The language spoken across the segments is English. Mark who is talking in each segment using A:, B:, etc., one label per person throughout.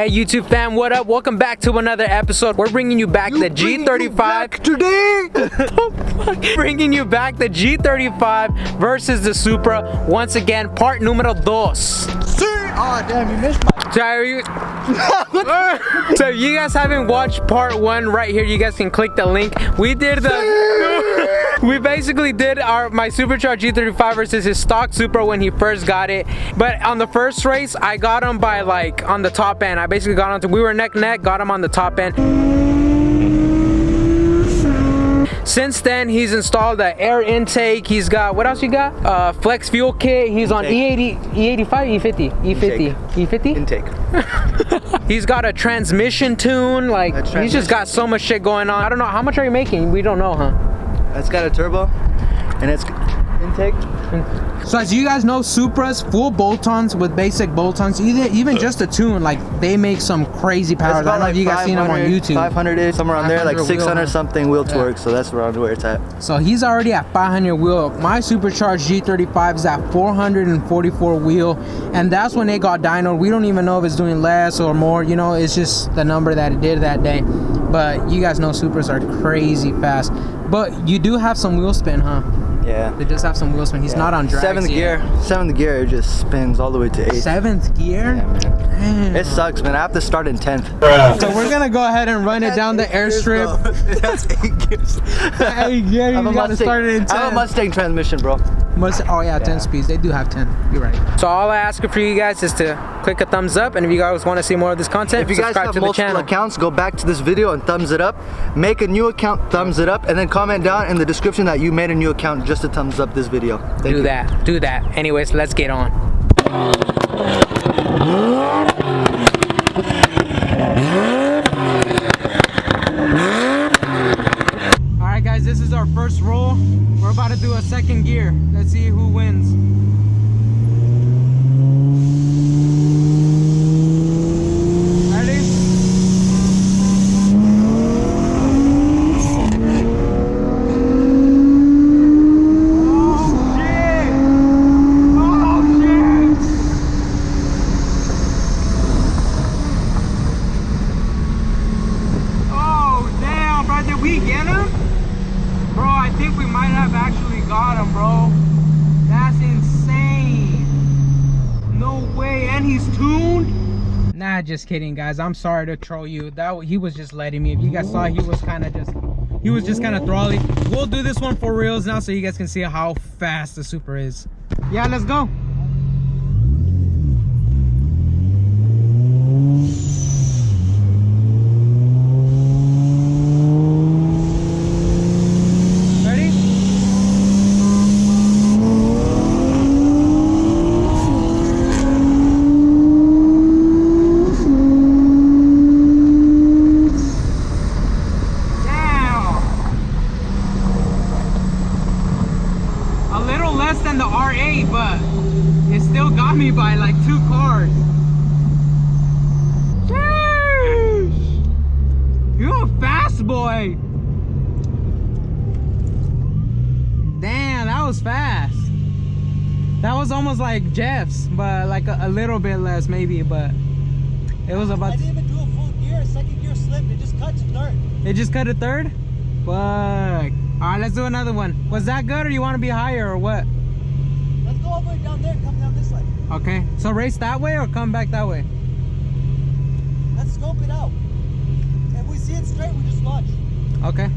A: Hey YouTube fam, what up? Welcome back to another episode. We're bringing you back the G35 today. Bringing you back the G35 versus the Supra. Once again, part numero dos.
B: Oh damn, you missed my.
A: So if you guys haven't watched part one, right here you guys can click the link. We did the we basically did my Supercharged G35 versus his stock Supra when he first got it. But on the first race, I got him by like on the top end. I basically got him we were neck neck, got him on the top end. Since then, he's installed the air intake. He's got, what else you got? Flex fuel kit. He's on E80, E85, E50, E50?
B: Intake.
A: He's got a transmission tune. Like, he's just got so much shit going on. I don't know, how much are you making? We don't know, huh?
B: It's got a turbo, and it's intake.
A: So as you guys know, Supras, full bolt-ons with basic bolt-ons, even just a tune, like they make some crazy power. I don't know if you guys seen them on YouTube.
B: 500-ish, somewhere on there, like 600 something wheel torque, so that's around where it's at.
A: So he's already at 500 wheel. My Supercharged G35 is at 444 wheel, and that's when it got dynoed. We don't even know if it's doing less or more, you know, it's just the number that it did that day. But you guys know Supras are crazy fast. But you do have some wheel spin, huh?
B: Yeah.
A: They just have some wheel spin. He's not on drags
B: Seventh gear, it just spins all the way to 8th.
A: 7th gear?
B: Yeah, man.
A: Damn.
B: It sucks, man. I have to start in 10th.
A: So we're gonna go ahead and run it down the airstrip.
B: That's 8 gears.
A: Hey, yeah, you gotta start it in 10.
B: I have a Mustang transmission, bro.
A: Oh yeah, 10 speeds. They do have 10. You're right. So all I ask for you guys is to click a thumbs up, and if you guys want to see more of this content,
B: if you guys have multiple accounts, go back to this video and thumbs it up. Make a new account, thumbs it up, and then comment down in the description that you made a new account just to thumbs up this video.
A: Do that. Anyways, let's get on. Alright guys, this is our first roll. We're about to do a second gear. Let's see who wins. Nah, just kidding guys. I'm sorry to troll you. He was just letting me. If you guys saw, he was just kind of thralling. We'll do this one for reals now so you guys can see how fast the Supra is. Yeah, let's go. Than the R8, but it still got me by like 2 cars. Sheesh. You're a fast boy. Damn, that was fast. That was almost like Jeff's, but like a little bit less maybe, but it was about.
C: I didn't even do a full gear. Second gear slipped. It just cut to third.
A: It just cut to third? Fuck. Alright, let's do another one. Was that good, or you want to be higher, or what?
C: Let's go all the way down there and come down this way.
A: Okay, so race that way or come back that way?
C: Let's scope it out. If we see it straight, we just launch.
A: Okay.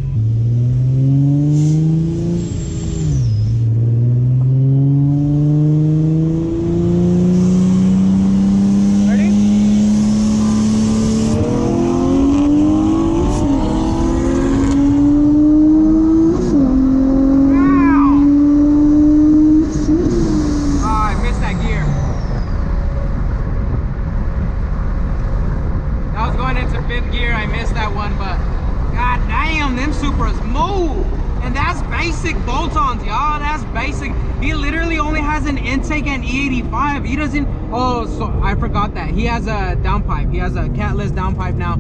A: Bolt-ons, y'all. That's basic. He literally only has an intake and E85. He doesn't. Oh, so I forgot that he has a downpipe. He has a catless downpipe now,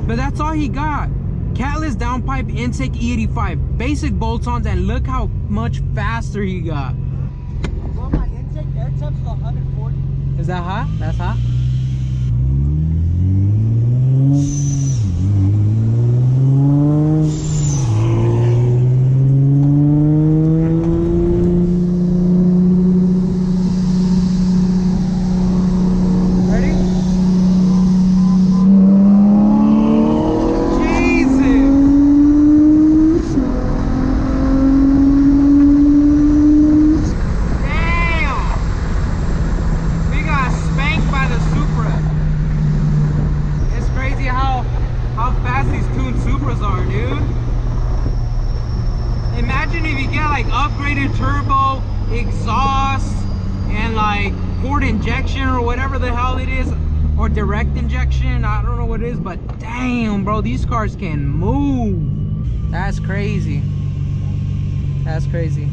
A: but that's all he got. Catless downpipe, intake, E85, basic bolt-ons, and look how much faster he got.
C: Well, my intake air temps is 140.
A: Is that hot? That's hot. how fast these tuned Supras are, dude. Imagine if you get like upgraded turbo, exhaust, and like port injection or whatever the hell it is, or direct injection, I don't know what it is, but damn, bro, these cars can move. That's crazy. That's crazy.